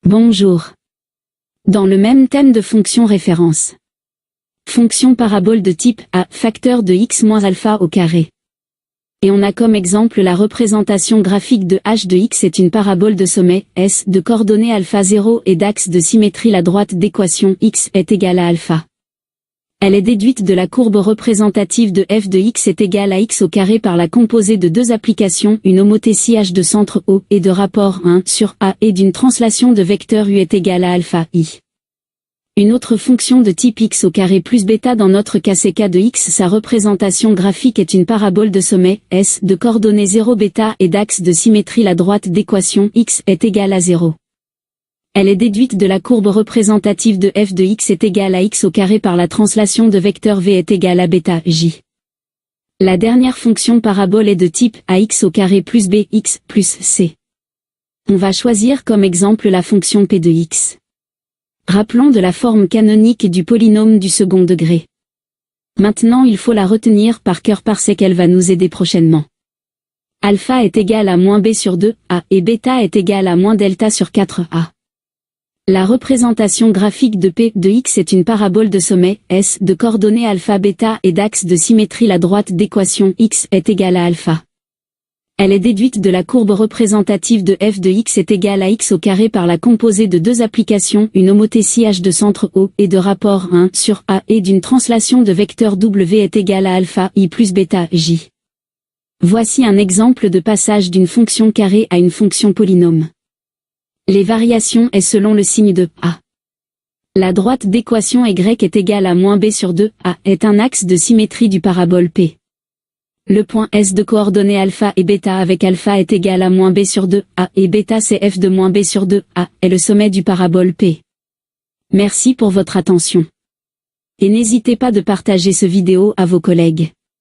Bonjour. Dans le même thème de fonction référence. Fonction parabole de type A, facteur de x moins alpha au carré. Et on a comme exemple la représentation graphique de h de x est une parabole de sommet, s, de coordonnées alpha 0 et d'axe de symétrie. La droite d'équation x est égale à alpha. Elle est déduite de la courbe représentative de f de x est égale à x au carré par la composée de deux applications, une homothétie h de centre O et de rapport 1 sur A et d'une translation de vecteur u est égale à alpha i. Une autre fonction de type x au carré plus bêta dans notre cas c'est k de x. Sa représentation graphique est une parabole de sommet, s, de coordonnées 0 bêta et d'axe de symétrie. La droite d'équation x est égale à 0. Elle est déduite de la courbe représentative de f de x est égale à x au carré par la translation de vecteur v est égale à bêta j. La dernière fonction parabole est de type ax au carré plus bx plus c. On va choisir comme exemple la fonction p de x. Rappelons de la forme canonique du polynôme du second degré. Maintenant il faut la retenir par cœur parce qu'elle va nous aider prochainement. Alpha est égal à moins b sur 2a et bêta est égal à moins delta sur 4a. La représentation graphique de p de x est une parabole de sommet, s, de coordonnées alpha bêta et d'axe de symétrie. La droite d'équation x est égale à alpha. Elle est déduite de la courbe représentative de f de x est égale à x au carré par la composée de deux applications, une homothétie h de centre O et de rapport 1 sur A et d'une translation de vecteur w est égale à alpha i plus bêta j. Voici un exemple de passage d'une fonction carrée à une fonction polynôme. Les variations est selon le signe de A. La droite d'équation y est égale à moins b sur 2a est un axe de symétrie du parabole P. Le point S de coordonnées alpha et bêta avec alpha est égal à moins b sur 2a et bêta c'est f de moins b sur 2a est le sommet du parabole P. Merci pour votre attention. Et n'hésitez pas de partager ce vidéo à vos collègues.